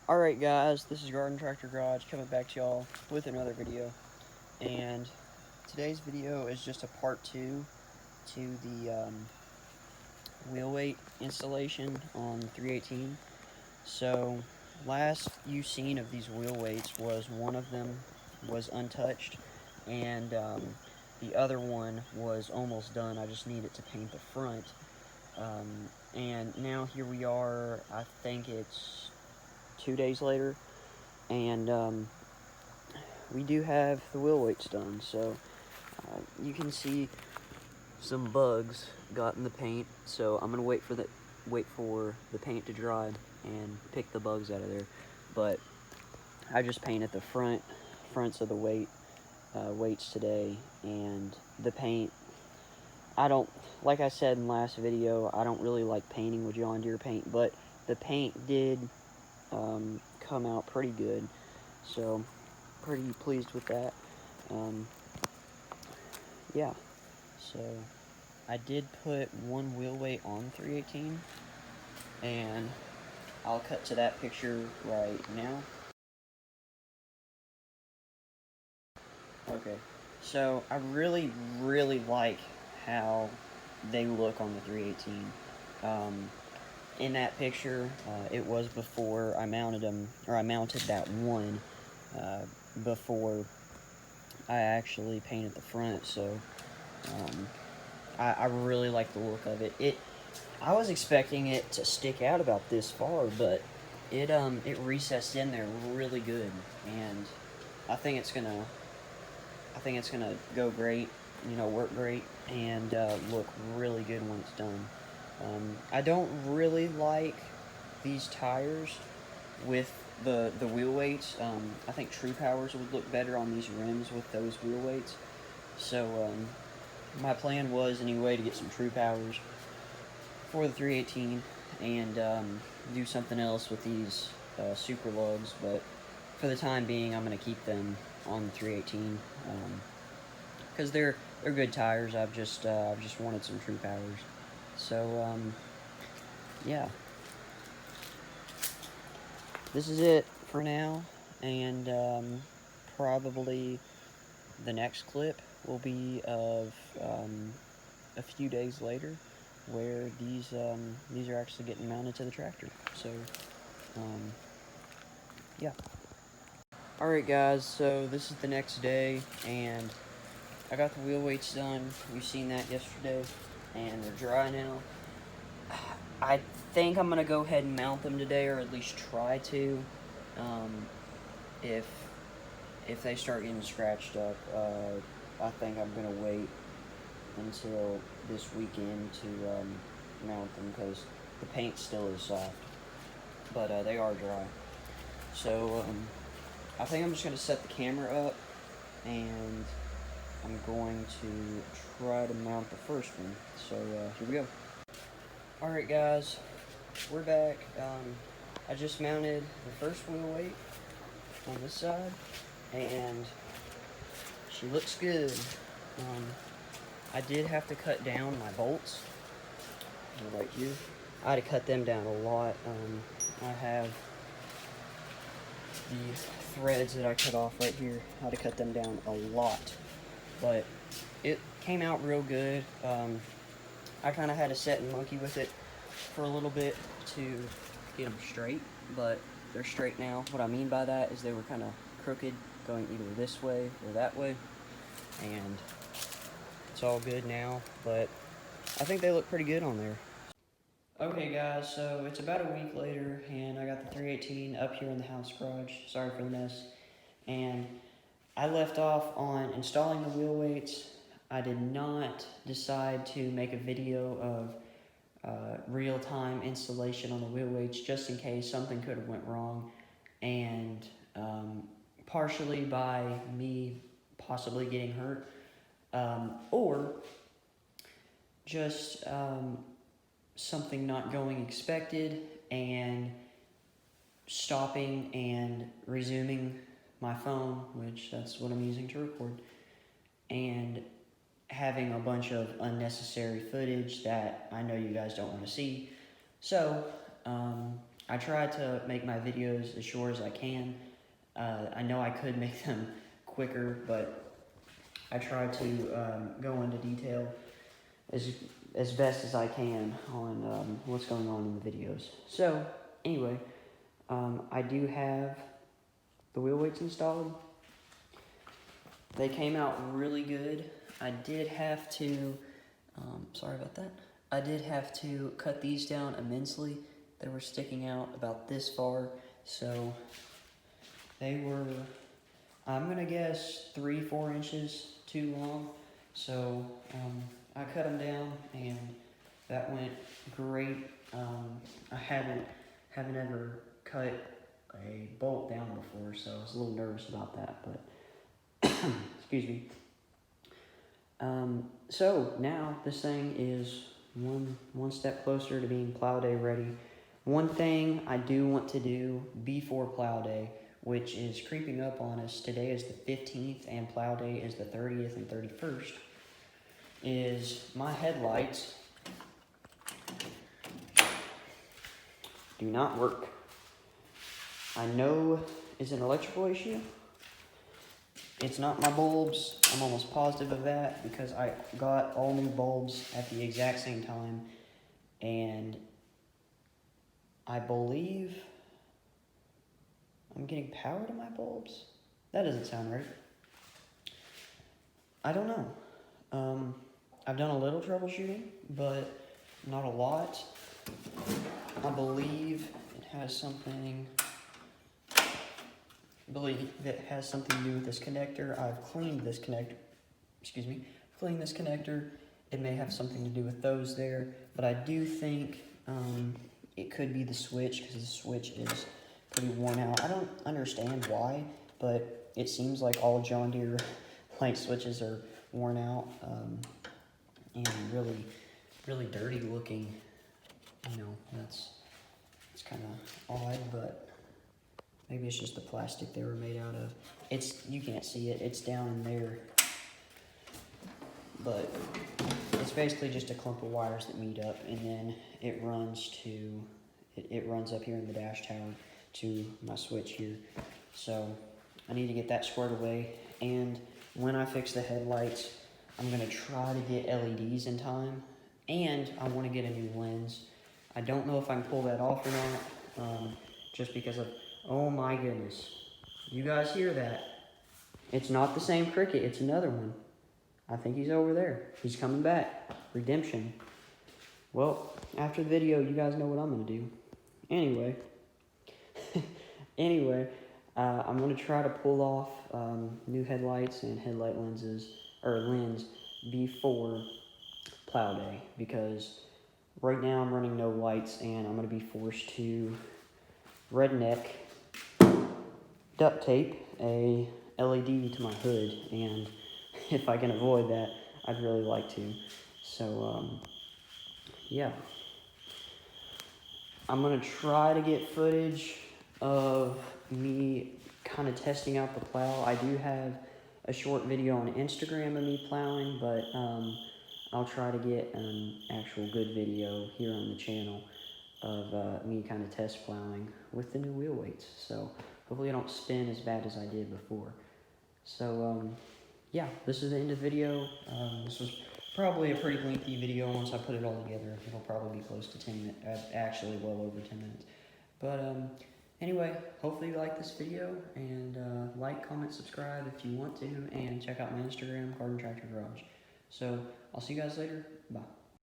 Alright guys, this is Garden Tractor Garage coming back to y'all with another video. And today's video is just a part 2 to the wheel weight installation on 318. So last you seen of these wheel weights was one of them was untouched, and the other one was almost done. I just needed to paint the front. And now here we are, I think it's 2 days later, and we do have the wheel weights done. So you can see some bugs got in the paint, so I'm gonna wait for the paint to dry and pick the bugs out of there. But I just painted the fronts of the weights today, and the paint, I don't, like I said in last video, I don't really like painting with John Deere paint, but the paint did come out pretty good, so pretty pleased with that. Yeah, so I did put one wheel weight on 318, and I'll cut to that picture right now. Okay, so I really like how they look on the 318. In that picture, it was before I mounted them, or I mounted that one before I actually painted the front. So I really like the look of it. I was expecting it to stick out about this far, but it recessed in there really good, and I think it's gonna go great, work great, and look really good when it's done. I don't really like these tires with the wheel weights. I think True Powers would look better on these rims with those wheel weights. So my plan was anyway to get some True Powers for the 318 and do something else with these super lugs, but for the time being I'm going to keep them on the 318 because they're good tires. I've just wanted some True Powers. So yeah, this is it for now, and probably the next clip will be of a few days later, where these are actually getting mounted to the tractor. So yeah. Alright guys, so this is the next day, and I got the wheel weights done. You've seen that yesterday, and they're dry now. I think I'm going to go ahead and mount them today, or at least try to. If they start getting scratched up, I think I'm going to wait until this weekend to mount them, because the paint still is soft, but they are dry. So I think I'm just going to set the camera up, and I'm going to try to mount the first one. So here we go. Alright guys, we're back. I just mounted the first wheel weight on this side, and she looks good. I did have to cut down my bolts right here. I had to cut them down a lot. I have the threads that I cut off right here. I had to cut them down a lot, but it came out real good. I kind of had to sit and monkey with it for a little bit to get them straight, but they're straight now. What I mean by that is they were kind of crooked, going either this way or that way, and it's all good now, but I think they look pretty good on there. Okay guys, so it's about a week later, and I got the 318 up here in the house garage. Sorry for the mess. And I left off on installing the wheel weights. I did not decide to make a video of real-time installation on the wheel weights, just in case something could have went wrong, and partially by me possibly getting hurt, or just something not going expected and stopping and resuming my phone, which that's what I'm using to record, and having a bunch of unnecessary footage that I know you guys don't want to see. So I try to make my videos as short as I can. I know I could make them quicker, but I try to go into detail as best as I can on what's going on in the videos. So, anyway, I do have the wheel weights installed. They came out really good. I did have to, sorry about that. I did have to cut these down immensely. They were sticking out about this far, so they were, I'm gonna guess 3-4 inches too long. So I cut them down, and that went great. I haven't ever cut a bolt down before, so I was a little nervous about that, but excuse me. So now this thing is one step closer to being plow day ready. One thing I do want to do before plow day, which is creeping up on us, today is the 15th and plow day is the 30th and 31st, is my headlights do not work. I know it's an electrical issue. It's not my bulbs. I'm almost positive of that because I got all new bulbs at the exact same time, and I believe I'm getting power to my bulbs. That doesn't sound right. I don't know. I've done a little troubleshooting, but not a lot. I believe it has something. That has something to do with this connector. I've cleaned this connector. Excuse me. Cleaned this connector. It may have something to do with those there, but I do think it could be the switch because the switch is pretty worn out. I don't understand why, but it seems like all John Deere light switches are worn out and really dirty looking. You know, it's kind of odd, but maybe it's just the plastic they were made out of. You can't see it, it's down in there. But it's basically just a clump of wires that meet up, and then it runs up here in the dash tower to my switch here. So I need to get that squared away, and when I fix the headlights, I'm gonna try to get LEDs in time, and I wanna get a new lens. I don't know if I can pull that off or not, just because of, oh my goodness. You guys hear that? It's not the same cricket, it's another one. I think he's over there. He's coming back. Redemption. Well, after the video, you guys know what I'm gonna do. Anyway. I'm gonna try to pull off new headlights and headlight lenses, or lens, before plow day, because right now I'm running no lights, and I'm gonna be forced to redneck duct tape a LED to my hood, and if I can avoid that, I'd really like to. So, yeah. I'm gonna try to get footage of me kind of testing out the plow. I do have a short video on Instagram of me plowing, but I'll try to get an actual good video here on the channel of me kind of test plowing with the new wheel weights. So hopefully I don't spin as bad as I did before. So yeah, this is the end of the video. This was probably a pretty lengthy video. Once I put it all together, it'll probably be close to 10 minutes, actually well over 10 minutes. But anyway, hopefully you like this video, and like, comment, subscribe if you want to, and check out my Instagram, Garden Tractor Garage. So I'll see you guys later. Bye.